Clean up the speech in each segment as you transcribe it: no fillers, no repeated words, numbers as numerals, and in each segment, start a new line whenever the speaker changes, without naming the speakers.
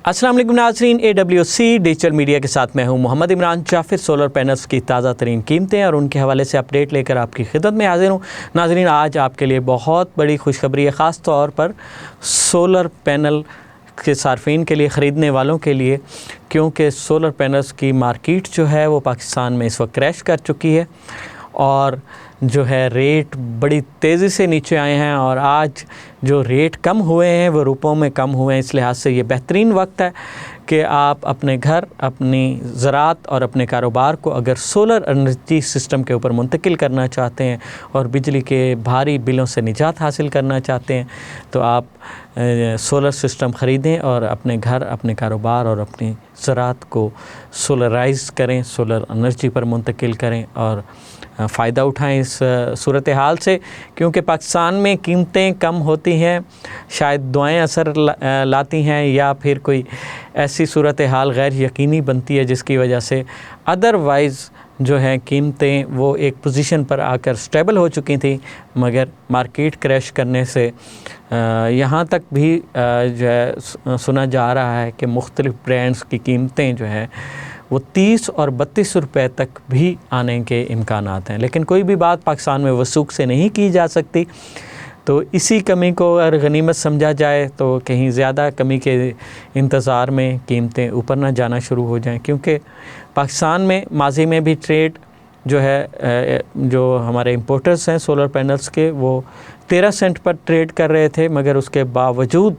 अस्सलाम वालेकुम नाज़रीन, AWC डिजिटल मीडिया के साथ मैं हूं मोहम्मद इमरान जाफिर। सोलर पैनल्स की ताज़ा तरीन कीमतें और उनके हवाले से अपडेट लेकर आपकी खिदमत में हाजिर हूं। नाज़रीन, आज आपके लिए बहुत बड़ी खुशखबरी है, ख़ास तौर पर सोलर पैनल के सार्फिन के लिए, ख़रीदने वालों के लिए, क्योंकि सोलर पैनल्स की मार्केट जो है वो पाकिस्तान में इस वक्त क्रैश कर चुकी है और जो है रेट बड़ी तेज़ी से नीचे आए हैं। और आज जो रेट कम हुए हैं वो रुपयों में कम हुए हैं। इस लिहाज से ये बेहतरीन वक्त है कि आप अपने घर, अपनी ज़राअत और अपने कारोबार को अगर सोलर एनर्जी सिस्टम के ऊपर मुंतकिल करना चाहते हैं और बिजली के भारी बिलों से निजात हासिल करना चाहते हैं तो आप सोलर सिस्टम ख़रीदें और अपने घर, अपने कारोबार और अपनी ज़राअत को सोलराइज़ करें, सोलर एनर्जी पर मुंतकिल करें और फ़ायदा उठाएं इस सूरत हाल से। क्योंकि पाकिस्तान में कीमतें कम होती हैं, शायद दुआएं असर लाती हैं या फिर कोई ऐसी सूरत हाल गैर यकीनी बनती है जिसकी वजह से अदरवाइज़ जो है कीमतें वो एक पोजीशन पर आकर स्टेबल हो चुकी थी, मगर मार्केट क्रैश करने से यहाँ तक भी जो है सुना जा रहा है कि मुख्तलिफ़ ब्रांड्स की कीमतें जो है वो 30 और 32 रुपए तक भी आने के इम्कानात हैं। लेकिन कोई भी बात पाकिस्तान में वसूख से नहीं की जा सकती, तो इसी कमी को अगर गनीमत समझा जाए तो कहीं ज़्यादा कमी के इंतज़ार में कीमतें ऊपर ना जाना शुरू हो जाएं। क्योंकि पाकिस्तान में माजी में भी ट्रेड जो है, जो हमारे इंपोर्टर्स हैं सोलर पैनल्स के, वो 13 सेंट पर ट्रेड कर रहे थे, मगर उसके बावजूद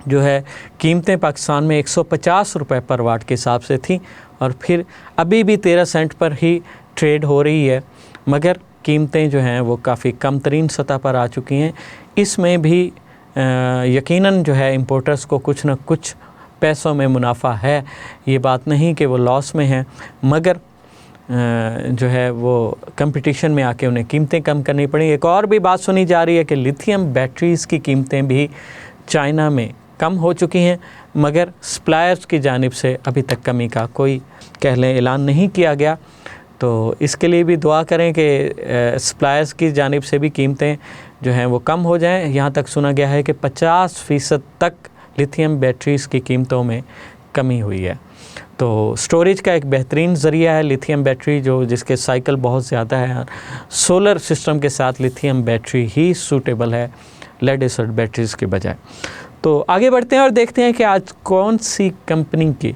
जो है कीमतें पाकिस्तान में 150 रुपए पर वाट के हिसाब से थी और फिर अभी भी 13 सेंट पर ही ट्रेड हो रही है, मगर कीमतें जो हैं वो काफ़ी कम तरीन सतह पर आ चुकी हैं। इसमें भी यकीनन जो है इंपोर्टर्स को कुछ न कुछ पैसों में मुनाफा है, ये बात नहीं कि वो लॉस में हैं, मगर जो है वो कंपटीशन में आके उन्हें कीमतें कम करनी पड़ी। एक और भी बात सुनी जा रही है कि लिथियम बैटरीज़ की कीमतें भी चाइना में कम हो चुकी हैं, मगर सप्लायर्स की जानिब से अभी तक कमी का कोई कह लें ऐलान नहीं किया गया। तो इसके लिए भी दुआ करें कि सप्लायर्स की जानिब से भी कीमतें जो हैं वो कम हो जाएं। यहाँ तक सुना गया है कि 50% तक लिथियम बैटरीज़ की कीमतों में कमी हुई है। तो स्टोरेज का एक बेहतरीन ज़रिया है लिथियम बैटरी, जो जिसके साइकिल बहुत ज़्यादा है। सोलर सिस्टम के साथ लिथियम बैटरी ही सूटेबल है लेड एसिड बैटरीज़ के बजाय। तो आगे बढ़ते हैं और देखते हैं कि आज कौन सी कंपनी की,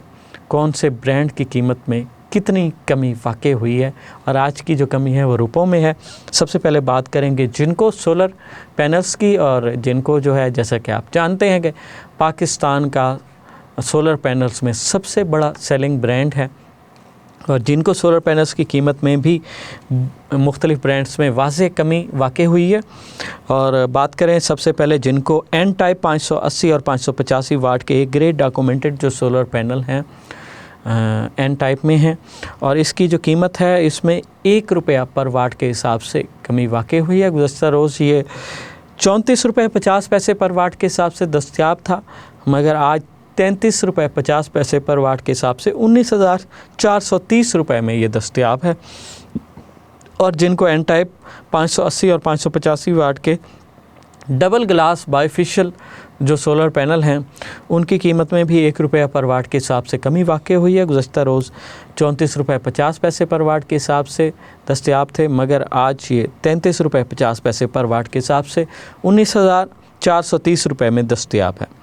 कौन से ब्रांड की कीमत में कितनी कमी वाक़ई हुई है और आज की जो कमी है वो रुपयों में है। सबसे पहले बात करेंगे जिनको सोलर पैनल्स की, और जिनको जो है जैसा कि आप जानते हैं कि पाकिस्तान का सोलर पैनल्स में सबसे बड़ा सेलिंग ब्रांड है और जिनको सोलर पैनल्स की कीमत में भी मुख्तलिफ़ ब्रांड्स में वाज़ेह कमी वाक़ई हुई है। और बात करें सबसे पहले जिनको एन टाइप 580 और 585 वाट के एक ग्रेड डॉक्यूमेंटेड जो सोलर पैनल हैं एन टाइप में हैं, और इसकी जो कीमत है इसमें 1 रुपया पर वाट के हिसाब से कमी वाक़ई हुई है। गुज़श्ता रोज़ ये 34 रुपये 50 पैसे पर वाट के हिसाब से दस्तयाब था, मगर आज 33 रुपये 50 पैसे पर वाट के हिसाब से 19,430 रुपये में ये दस्तयाब है। और जिनको एन टाइप 580 और 585 वाट के डबल ग्लास बाईफिशियल जो सोलर पैनल हैं उनकी कीमत में भी 1 रुपया पर वाट के हिसाब से कमी वाक़ई हुई है। गुज़श्ता रोज़ 34 रुपये 50 पैसे पर वाट के हिसाब से दस्तयाब थे, मगर आज ये 33 रुपये 50 पैसे पर वाट के हिसाब से 19,430 रुपये में दस्तयाब है।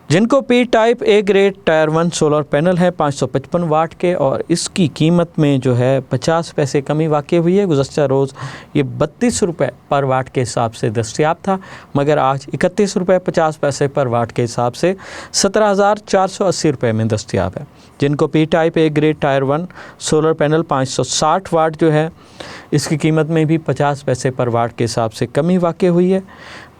जिनको P type A grade tyre 1 solar panel है 555 वाट के, और इसकी कीमत में जो है 50 पैसे कमी वाक़ई हुई है। गुज़श्ता रोज़ ये 32 रुपये पर वाट के हिसाब से दस्तयाब था, मगर आज 31 रुपये 50 पैसे पर वाट के हिसाब से 17,480 रुपये में दस्तयाब है। जिनको P type A grade tyre 1 solar panel 560 वाट जो है इसकी कीमत में भी 50 पैसे पर वाट के हिसाब से कमी वाक़ई हुई है,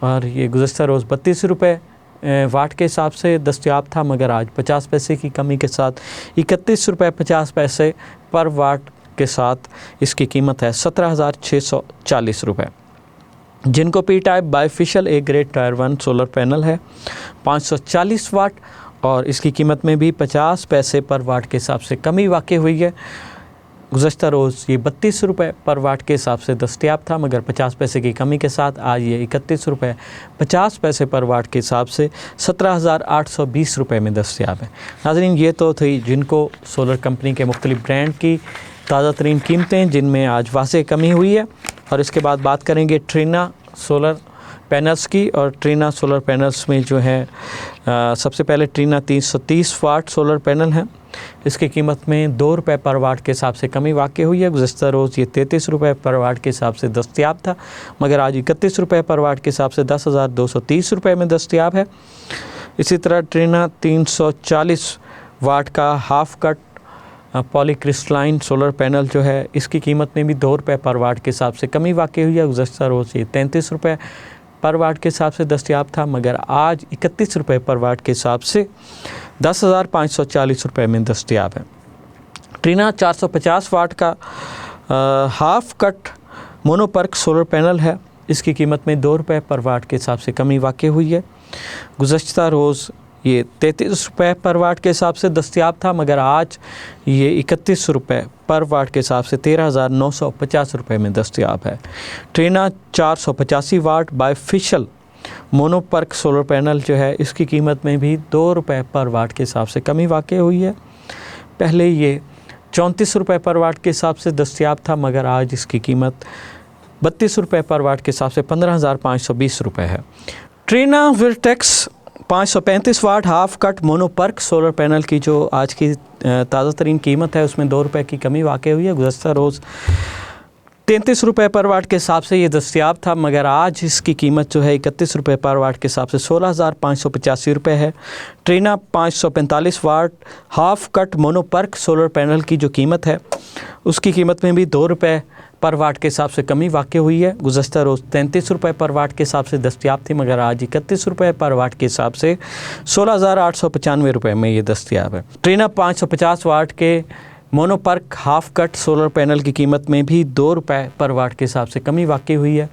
और ये गुज़श्ता रोज़ 32 रुपये वाट के हिसाब से दस्तयाब था, मगर आज 50 पैसे की कमी के साथ 31 रुपये 50 पैसे पर वाट के साथ इसकी कीमत है 17,640 रुपये। जिनको P type bifacial A grade tyre 1 solar panel है 540 वाट, और इसकी कीमत में भी 50 पैसे पर वाट के हिसाब से कमी वाक़ई हुई है। गुज़श्ता रोज़ ये 32 रुपये पर वाट के हिसाब से दस्तयाब था, मगर 50 पैसे की कमी के साथ आज ये 31 रुपये 50 पैसे पर वाट के हिसाब से 17,820 रुपये में दस्तयाब है। नाज़रीन, ये तो थी जिनको सोलर कंपनी के मुख्तलिफ ब्रांड की ताज़ा तरीन कीमतें जिनमें आज वाज़ेह कमी हुई है। और इसके बाद बात करेंगे ट्रीना सोलर पैनल्स की। और ट्रीना सोलर पैनल्स में जो है सबसे पहले ट्रीना 330 वाट सोलर पैनल है। इसकी कीमत में 2 रुपये पर वाट के हिसाब से कमी वाक़ई हुई है। गुज़श्ता रोज़ ये 33 रुपये पर वाट के हिसाब से दस्तयाब था, मगर आज 31 रुपये पर वाट के हिसाब से 10,230 रुपये में दस्तयाब है। इसी तरह ट्रीना 340 वाट का half cut polycrystalline solar panel जो है, इसकी कीमत में भी 2 रुपये पर वाट के हिसाब से कमी वाक़ई हुई है। गुज़श्ता रोज़ ये 33 रुपये पर वाट के हिसाब से दस्तयाब था, मगर आज 31 रुपये पर वाट के हिसाब से 10,540 रुपये में दस्तयाब है। ट्रीना 450 वाट का half cut monoperc solar panel है। इसकी कीमत में 2 रुपये पर वाट के हिसाब से कमी वाक़ई हुई है। गुज़श्ता रोज़ ये 33 रुपये पर वाट के हिसाब से दस्तयाब था, मगर आज ये 31 रुपये पर वाट के हिसाब से 13,950 रुपये में दस्तयाब है। ट्रीना 485 वाट बायफिशियल मोनोपर्क सोलर पैनल जो है, इसकी कीमत में भी 2 रुपये पर वाट के हिसाब से कमी वाक़ई हुई है। पहले ये 34 रुपये पर वाट के हिसाब से दस्तयाब था, मगर आज इसकी कीमत 32 रुपये पर वाट के हिसाब से 15,520 रुपये है। Trina vertex 535 watt half cut monoperc solar panel की जो आज की ताज़ा तरीन कीमत है, उसमें 2 रुपये की कमी वाक़ई हुई है। गुज़श्ता रोज़ 33 रुपये पर वाट के हिसाब से ये दस्तयाब था, मगर आज इसकी कीमत जो है 31 रुपये पर वाट के हिसाब से 16,585 रुपये है। Trina 545 watt half cut monoperc solar panel की जो कीमत है, उसकी कीमत में भी 2 रुपये पर वाट के हिसाब से कमी वाक़ई हुई है। गुज़श्ता रोज़ 33 रुपये पर वाट के हिसाब से दस्तयाब थी, मगर आज 31 रुपये पर वाट के हिसाब से 16,895 रुपये में ये दस्तयाब है। ट्रीना 550 वाट के mono PERC half cut solar panel की कीमत में भी 2 रुपये पर वाट के हिसाब से कमी वाक़ई हुई है।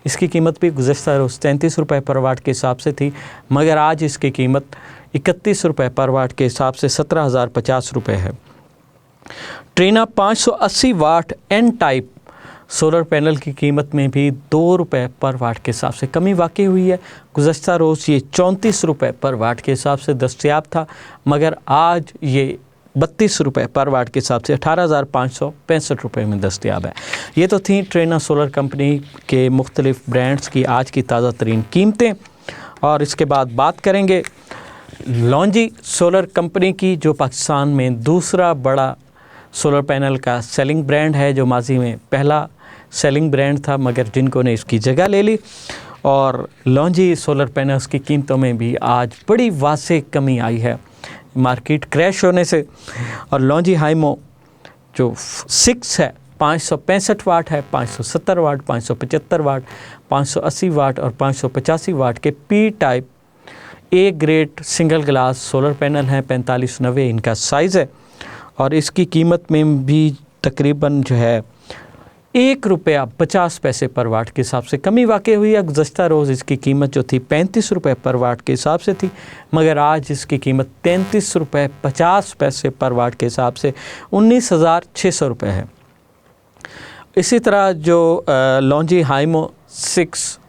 इसकी कीमत भी गुज़श्ता रोज़ 33 रुपये पर वाट के हिसाब से थी, मगर आज इसकी कीमत 31 रुपये पर वाट के हिसाब से 17,050 रुपये है। Trina 580 what an type solar panel की कीमत में भी 2 रुपये पर वाट के हिसाब से कमी वाक़ई हुई है। गुज़श्ता रोज़ ये 34 रुपये पर वाट के हिसाब से दस्तयाब था, मगर आज ये 32 रुपये पर वाट के हिसाब से 18,565 रुपये में दस्तयाब है। ये तो थी ट्रीना सोलर कंपनी के मुख्तलिफ ब्रांड्स की आज की ताज़ा तरीन कीमतें। और इसके बाद बात करेंगे लॉन्जी सोलर कंपनी की, जो पाकिस्तान में दूसरा बड़ा सोलर पैनल का सेलिंग ब्रांड है, जो माजी में पहला सेलिंग ब्रांड था, मगर जिनको ने इसकी जगह ले ली। और लॉन्जी सोलर पैनल्स की कीमतों में भी आज बड़ी वाज़ेह कमी आई है मार्केट क्रैश होने से। और लॉन्जी हाइमो जो 6 है 565 वाट है, 570 वाट, 575 वाट, 580 वाट और 585 वाट के P type A grade single glass solar panel हैं। 4590 इनका साइज़ है और इसकी कीमत में भी तकरीबन जो है 1 रुपया 50 पैसे पर वाट के हिसाब से कमी वाक़ई हुई है। गुज़श्ता रोज़ इसकी कीमत जो थी 35 रुपये पर वाट के हिसाब से थी, मगर आज इसकी कीमत 33 रुपये 50 पैसे पर वाट के हिसाब से 19,600 रुपये है। इसी तरह जो लॉन्जी हाइमो 6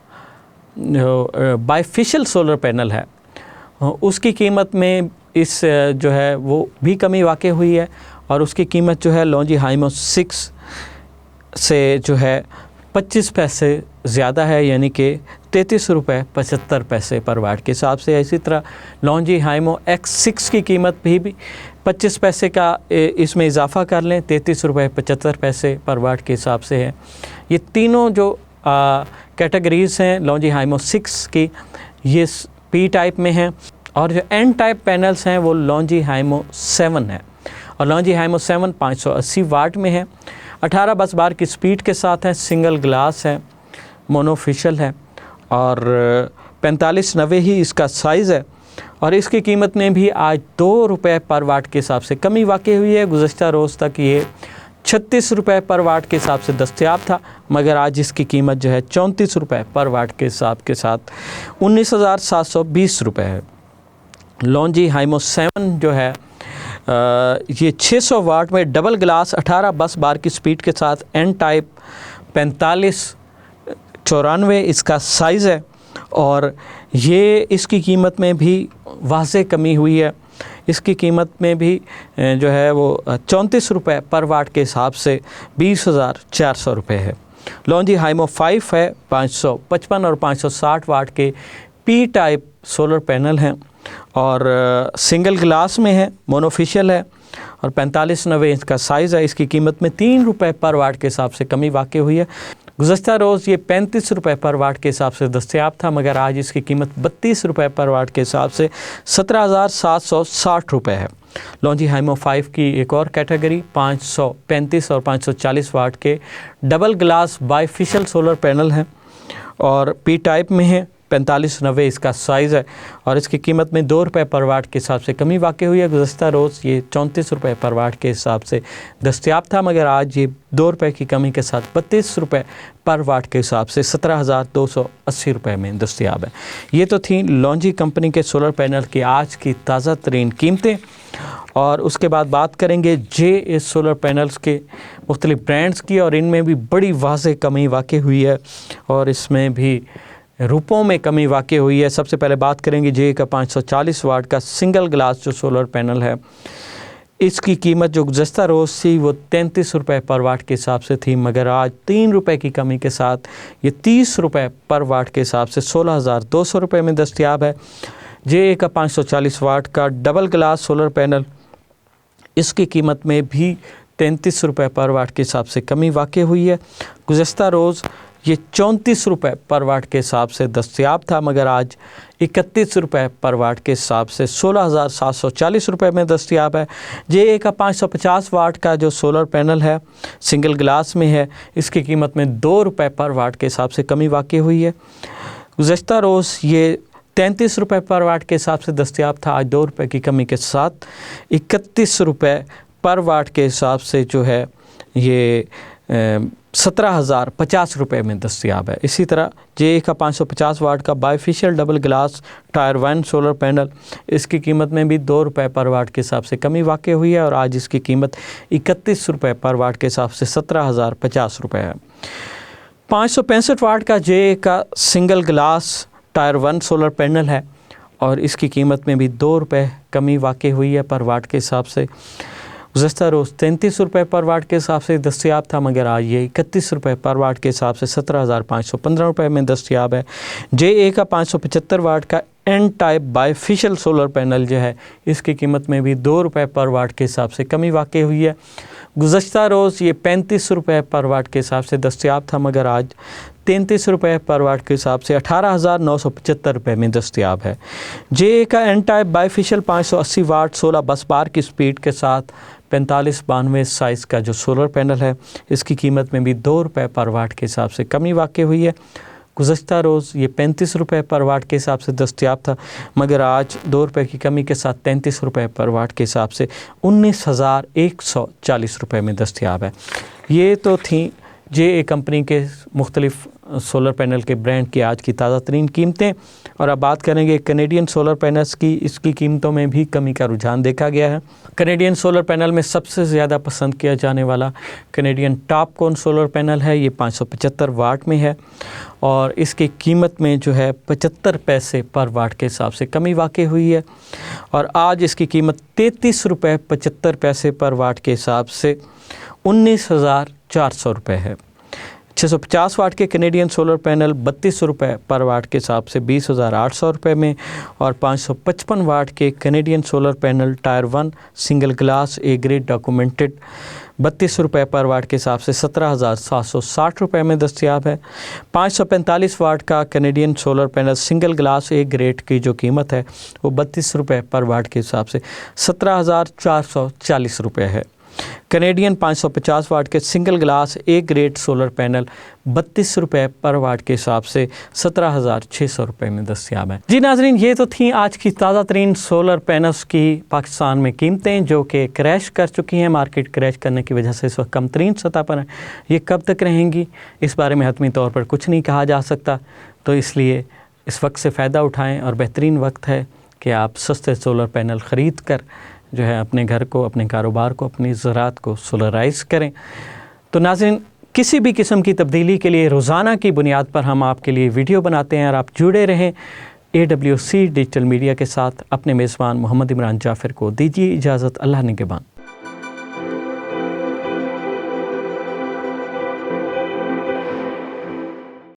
जो बायफिशियल सोलर पैनल है, उसकी कीमत में इस जो है वो भी कमी वाक़ई हुई है। और उसकी कीमत जो है लॉन्जी हाइमो 6 से जो है 25 पैसे ज़्यादा है, यानी कि 33 रुपये 75 पैसे पर वाट के हिसाब से है। इसी तरह लॉन्जी हाइमो X6 की कीमत भी 25 पैसे का इसमें इजाफ़ा कर लें, 33 रुपये 75 पैसे पर वाट के हिसाब से है। ये तीनों जो कैटेगरीज़ हैं लॉन्जी हाइमो 6 की, ये पी टाइप में हैं। और जो एन टाइप पैनल्स हैं वो लॉन्जी हाइमो 7 है। और लॉन्जी हाइमो 7 580 वाट में है, 18 बस बार की स्पीड के साथ है, सिंगल ग्लास है, मोनोफिशियल है और 4590 ही इसका साइज़ है। और इसकी कीमत में भी आज 2 रुपये पर वाट के हिसाब से कमी वाक़ई हुई है। गुज़श्ता रोज़ तक ये 36 रुपये पर वाट के हिसाब से दस्तयाब था, मगर आज इसकी कीमत जो है 34 रुपये पर वाट के हिसाब के साथ 19,720 रुपये है। लॉन्जी हाइमो 7 जो है ये 600 वाट में डबल ग्लास 18 बस बार की स्पीड के साथ एन टाइप 4594 इसका साइज़ है और ये इसकी कीमत में भी वाज़े कमी हुई है। इसकी कीमत में भी जो है वो 34 रुपये पर वाट के हिसाब से 20,400 रुपये है। लॉन्जी हाइमो 5 है, 555 और 560 वाट के पी टाइप सोलर पैनल हैं और सिंगल ग्लास में है, मोनोफिशियल है और 4590 इंच का साइज़ है। इसकी कीमत में 3 रुपये पर वाट के हिसाब से कमी वाक़ई हुई है। गुज़श्ता रोज़ ये 35 रुपये पर वाट के हिसाब से दस्तयाब था, मगर आज इसकी कीमत 32 रुपये पर वाट के हिसाब से 17,760 रुपये है। लॉन्जी हाइमो 5 की एक और कैटेगरी 535 और 540 वाट के double glass bifacial solar panel हैं और पी टाइप में है, 4590 इसका साइज़ है और इसकी कीमत में 2 रुपये पर वाट के हिसाब से कमी वाक़ई हुई है। गुज़श्ता रोज़ ये 34 रुपये पर वाट के हिसाब से दस्तयाब था, मगर आज ये 2 रुपये की कमी के साथ 32 रुपये पर वाट के हिसाब से 17,280 रुपये में दस्तयाब है। ये तो थी लॉन्जी कंपनी के सोलर पैनल की आज की ताज़ा तरीन कीमतें और उसके बाद बात करेंगे JS सोलर पैनल्स के मुख्तलिफ ब्रांड्स की और इनमें भी बड़ी वाज़ेह कमी वाक़ई हुई है और इसमें भी रुपयों में कमी वाक़ई हुई है। सबसे पहले बात करेंगे जे का 540 वाट का सिंगल ग्लास जो सोलर पैनल है, इसकी कीमत जो गुज़श्ता रोज़ थी वो 33 रुपये पर वाट के हिसाब से थी, मगर आज 3 रुपये की कमी के साथ ये 30 रुपये पर वाट के हिसाब से 16,200 रुपये में दस्तयाब है। जे का 540 वाट का डबल ग्लास सोलर पैनल, इसकी कीमत में भी 33 रुपये पर वाट के हिसाब से कमी वाक़ई हुई है। गुज़श्ता रोज़ ये 34 रुपये पर वाट के हिसाब से दस्तयाब था, मगर आज 31 रुपये पर वाट के हिसाब से 16,740 रुपये में दस्तयाब है। जे का 550 वाट का जो सोलर पैनल है सिंगल ग्लास में है, इसकी कीमत में 2 रुपये पर वाट के हिसाब से कमी वाक़ई हुई है। गुज़श्ता रोज़ ये 33 रुपये पर वाट के हिसाब से दस्तयाब था, आज 2 रुपये की कमी के साथ 31 रुपये पर वाट के हिसाब से जो है ये 17,050 रुपये में दस्तयाब है। इसी तरह जे का 550 वाट का bifacial double glass tyre 1 solar panel, इसकी कीमत में भी 2 रुपये पर वाट के हिसाब से कमी वाक़ई हुई है और आज इसकी कीमत 31 रुपये पर वाट के हिसाब से 17,050 रुपये है। 565 वाट का जे का single glass tyre 1 solar panel है और इसकी कीमत में भी 2 रुपये कमी वाक़ई हुई है पर वाट के हिसाब से। गुज़श्ता रोज़ 33 रुपये पर वाट के हिसाब से दस्तयाब था, मगर आज ये 31 रुपये पर वाट के हिसाब से 17,515 रुपये में दस्तयाब है। जे का 575 वाट का N type bifacial solar panel जो है, इसकी कीमत में भी 2 रुपये पर वाट के हिसाब से कमी वाक़ई हुई है। गुज़श्ता रोज़ ये 35 रुपये पर वाट के हिसाब से दस्तयाब था, मगर आज 33 रुपये पर वाट के हिसाब से 18,975 रुपये में दस्तयाब है। जे का एन टाइप बाईफिशियल 580 वाट 16 बस बार की स्पीड के साथ 4592 साइज़ का जो सोलर पैनल है, इसकी कीमत में भी 2 रुपये पर वाट के हिसाब से कमी वाक़ई हुई है। गुज़श्ता रोज़ ये 35 रुपये पर वाट के हिसाब से दस्तयाब था, मगर आज 2 रुपये की कमी के साथ 33 रुपये पर वाट के हिसाब से 19,140 रुपये में दस्तयाब है। ये तो थी जे कंपनी के मुख्तलिफ सोलर पैनल के ब्रांड की आज की ताज़ा तरीन कीमतें। और अब बात करेंगे कैनेडियन सोलर पैनल्स की। इसकी कीमतों में भी कमी का रुझान देखा गया है। कैनेडियन सोलर पैनल में सबसे ज़्यादा पसंद किया जाने वाला कैनेडियन टॉपकॉन सोलर पैनल है। ये 575 वाट में है और इसकी कीमत में जो है 75 पैसे पर वाट के हिसाब से कमी वाक़ई हुई है और आज इसकी कीमत 33 रुपये 75 पैसे पर वाट के हिसाब से 19,400 रुपये है। 650 वाट के कैनेडियन सोलर पैनल 32 रुपये पर वाट के हिसाब से 20,800 रुपये में और 555 वाट के Canadian solar panel tyre 1 single glass A grade documented 32 रुपये पर वाट के हिसाब से 17,760 रुपये में दस्तयाब है। 545 वाट का Canadian solar panel single glass A grade की जो कीमत है वो 32 रुपये पर वाट के हिसाब से 17,440 रुपये है। कैनेडियन 550 वाट के single glass A grade solar panel 32 रुपये पर वाट के हिसाब से 17,600 रुपये में दस्तयाब है। जी नाजरीन, ये तो थी आज की ताज़ा तरीन सोलर पैनल्स की पाकिस्तान में कीमतें जो कि क्रैश कर चुकी हैं। मार्केट क्रैश करने की वजह से इस वक्त कम तरीन सतह पर है। ये कब तक रहेंगी इस बारे में हतमी तौर पर कुछ नहीं कहा जा सकता, तो इसलिए इस वक्त से फ़ायदा उठाएँ और बेहतरीन वक्त है कि आप सस्ते सोलर पैनल ख़रीद कर जो है अपने घर को, अपने कारोबार को, अपनी ज़रात को सोलराइज़ करें। तो नाज़रीन, किसी भी किस्म की तब्दीली के लिए रोज़ाना की बुनियाद पर हम आपके लिए वीडियो बनाते हैं और आप जुड़े रहें AWC डिजिटल मीडिया के साथ। अपने मेज़बान मोहम्मद इमरान जाफ़िर को दीजिए इजाज़त। अल्लाह निगहबान।